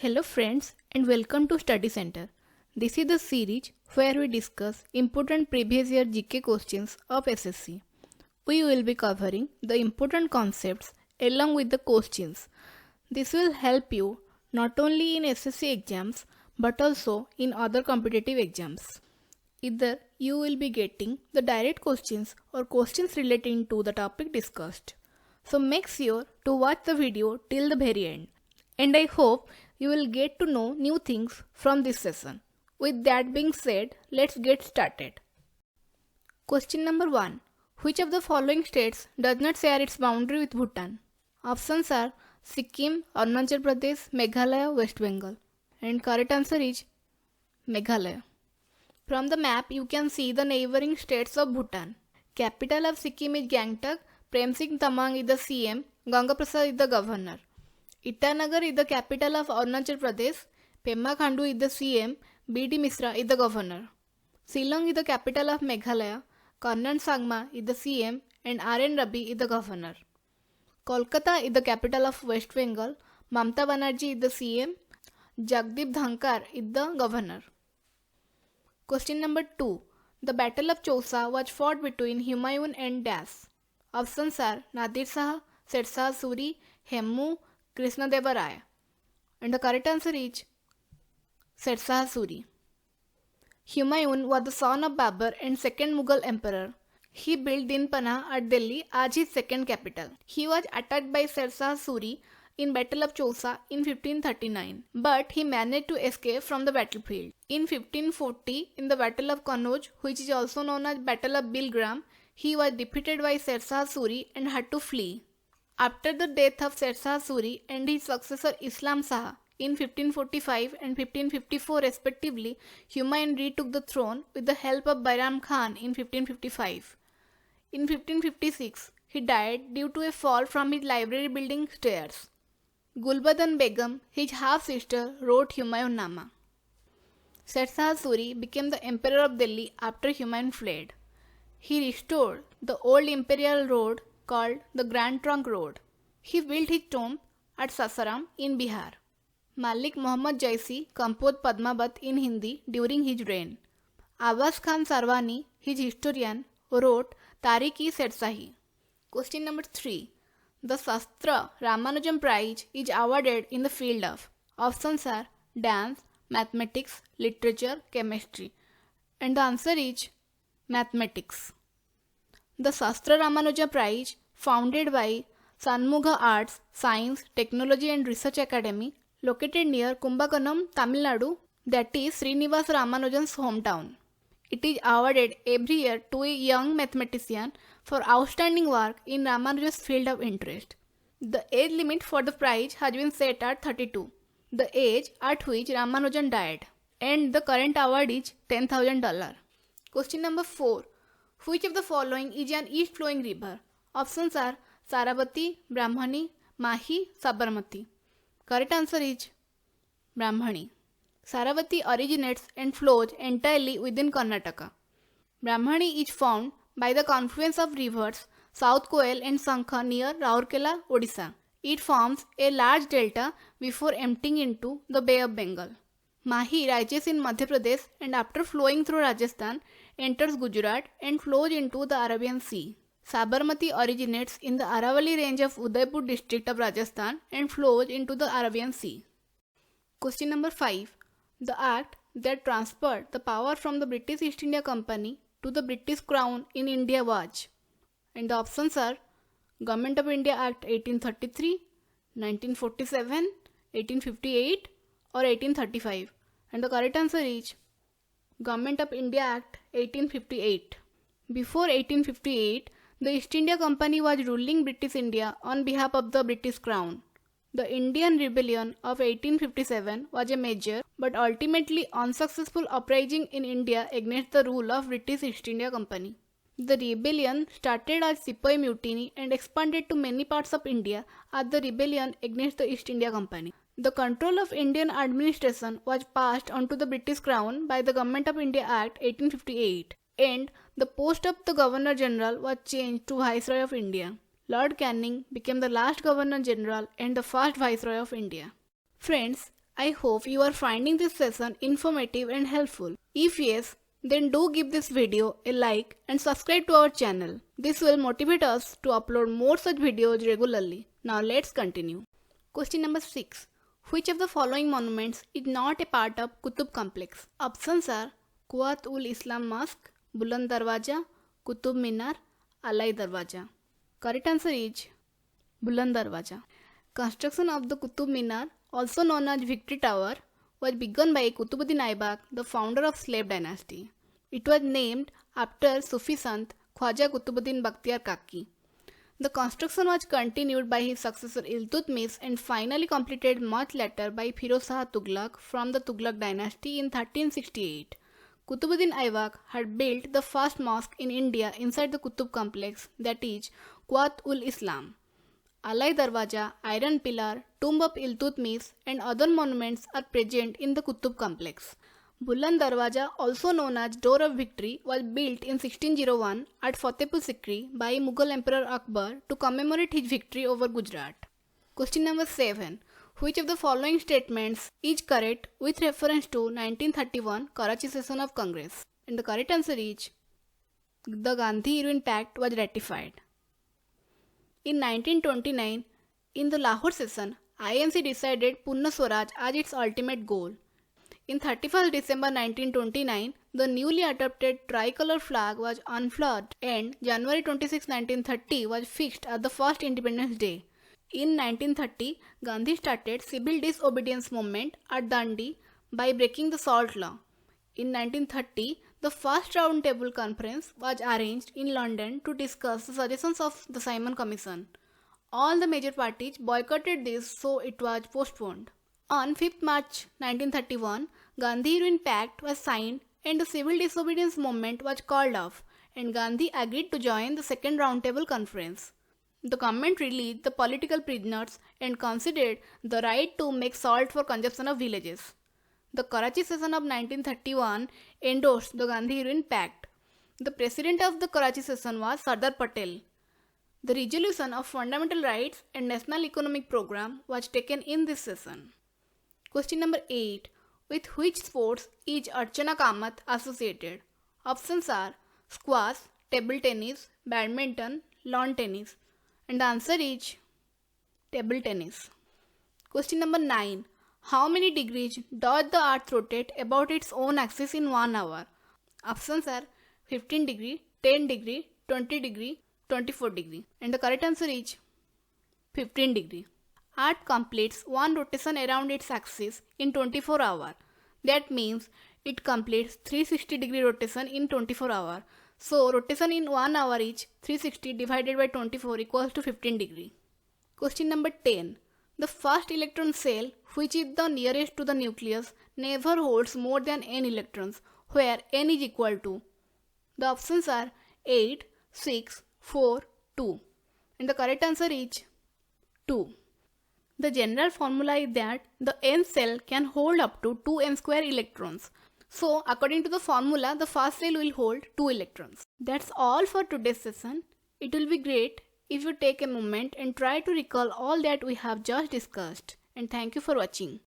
Hello friends and welcome to Study Center. This is the series where we discuss important previous year GK questions of SSC. We will be covering the important concepts along with the questions. This will help you not only in SSC exams but also in other competitive exams. Either you will be getting the direct questions or questions relating to the topic discussed. So make sure to watch the video till the very end. And I hope you will get to know new things from this session. With that being said, let's get started. Question number 1. Which of the following states does not share its boundary with Bhutan? Options are Sikkim, Arunachal Pradesh, Meghalaya, West Bengal. And correct answer is Meghalaya. From the map, you can see the neighboring states of Bhutan. Capital of Sikkim is Gangtok, Prem Singh Tamang is the CM, Ganga Prasad is the governor. Itanagar is the capital of Arunachal Pradesh, Pema Khandu is the CM, B.D. Misra is the governor. Shillong is the capital of Meghalaya, Karnan Sangma is the CM and R.N. Ravi is the governor. Kolkata is the capital of West Bengal, Mamta Banerjee is the CM, Jagdeep Dhankar is the governor. Question number 2. The Battle of Chausa was fought between Humayun and Dash. Options are Nadir Shah, Sher Shah Suri, Hemmu, Krishnadeva Raya. And the correct answer is Sher Shah Suri. Humayun was the son of Babur and second Mughal emperor. He built Dinpana at Delhi as his second capital. He was attacked by Sher Shah Suri in Battle of Chausa in 1539, but he managed to escape from the battlefield. In 1540, in the Battle of Kannauj, which is also known as Battle of Bilgram, he was defeated by Sher Shah Suri and had to flee. After the death of Sher Shah Suri and his successor Islam Shah in 1545 and 1554 respectively, Humayun retook the throne with the help of Bairam Khan in 1555. In 1556, he died due to a fall from his library building stairs. Gulbadan Begum, his half-sister, wrote Humayun Nama. Sher Shah Suri became the emperor of Delhi after Humayun fled. He restored the old imperial road called the Grand Trunk Road. He built his tomb at Sasaram in Bihar. Malik Muhammad Jaisi composed Padmavat in Hindi during his reign. Abbas Khan Sarwani, his historian, wrote Tarikh-i-Shersahi. Question number 3. The Shastra Ramanujan Prize is awarded in the field of options are dance, mathematics, literature, chemistry. And the answer is mathematics. The Shastra Ramanuja Prize, founded by Shanmugha Arts, Science, Technology and Research Academy, located near Kumbakonam, Tamil Nadu, that is Srinivas Ramanujan's hometown. It is awarded every year to a young mathematician for outstanding work in Ramanuja's field of interest. The age limit for the prize has been set at 32, the age at which Ramanujan died, and the current award is $10,000. Question number 4. Which of the following is an east-flowing river? Options are Sarabati, Brahmani, Mahi, Sabarmati. Correct answer is Brahmani. Sarabati originates and flows entirely within Karnataka. Brahmani is found by the confluence of rivers South Koel and Sankha near Rourkela, Odisha. It forms a large delta before emptying into the Bay of Bengal. Mahi rises in Madhya Pradesh and after flowing through Rajasthan, enters Gujarat and flows into the Arabian Sea. Sabarmati originates in the Aravalli range of Udaipur district of Rajasthan and flows into the Arabian Sea. Question number 5. The act that transferred the power from the British East India Company to the British Crown in India was, and the options are Government of India Act 1833, 1947, 1858 or 1835, and the correct answer is Government of India Act 1858. Before 1858, the East India Company was ruling British India on behalf of the British Crown. The Indian Rebellion of 1857 was a major but ultimately unsuccessful uprising in India against the rule of British East India Company. The rebellion started as Sepoy Mutiny and expanded to many parts of India as the rebellion against the East India Company. The control of Indian administration was passed on to the British Crown by the Government of India Act 1858, and the post of the Governor General was changed to Viceroy of India. Lord Canning became the last Governor General and the first Viceroy of India. Friends, I hope you are finding this session informative and helpful. If yes, then do give this video a like and subscribe to our channel. This will motivate us to upload more such videos regularly. Now let's continue. Question number 6. Which of the following monuments is not a part of Qutub complex? Options are Quwwat-ul-Islam Mosque, Buland Darwaja, Qutub Minar, Alai Darwaja. Correct answer is Buland Darwaja. Construction of the Qutub Minar, also known as Victory Tower, was begun by Qutbuddin Aibak, the founder of slave dynasty. It was named after Sufi Sant Khwaja Qutbuddin Bakhtiar Kaki. The construction was continued by his successor Iltutmish and finally completed much later by Firoz Shah Tughlaq from the Tughlaq dynasty in 1368. Qutbuddin Aibak had built the first mosque in India inside the Qutub complex, that is Quwwat-ul-Islam. Alai Darwaja, Iron Pillar, Tomb of Iltutmish and other monuments are present in the Qutub complex. Buland Darwaja, also known as Door of Victory, was built in 1601 at Fatehpur Sikri by Mughal Emperor Akbar to commemorate his victory over Gujarat. Question number 7. Which of the following statements is correct with reference to 1931 Karachi session of Congress? And the correct answer is the Gandhi-Irwin Pact was ratified. In 1929, in the Lahore session, INC decided Purna Swaraj as its ultimate goal. In 31st December 1929, the newly adopted tricolor flag was unfurled and January 26, 1930 was fixed as the first Independence Day. In 1930, Gandhi started civil disobedience movement at Dandi by breaking the Salt Law. In 1930, the first round-table conference was arranged in London to discuss the suggestions of the Simon Commission. All the major parties boycotted this, so it was postponed. On 5th March 1931, Gandhi-Irwin Pact was signed and the civil disobedience movement was called off, and Gandhi agreed to join the second roundtable conference. The government released the political prisoners and considered the right to make salt for consumption of villages. The Karachi session of 1931 endorsed the Gandhi-Irwin Pact. The president of the Karachi session was Sardar Patel. The resolution of fundamental rights and national economic program was taken in this session. Question number 8. With which sports is Archana Kamath associated? Options are squash, table tennis, badminton, lawn tennis. And the answer is table tennis. Question number 9. How many degrees does the earth rotate about its own axis in 1 hour? Options are 15 degree, 10 degree, 20 degree, 24 degree. And the correct answer is 15 degree. Earth completes one rotation around its axis in 24 hours. That means it completes 360 degree rotation in 24 hours. So rotation in 1 hour is 360 divided by 24 equals to 15 degree. Question number 10. The first electron cell, which is the nearest to the nucleus, never holds more than n electrons, where n is equal to. The options are 8, 6, 4, 2. And the correct answer is 2. The general formula is that the n cell can hold up to 2n square electrons. So, according to the formula, the first cell will hold 2 electrons. That's all for today's session. It will be great if you take a moment and try to recall all that we have just discussed. And thank you for watching.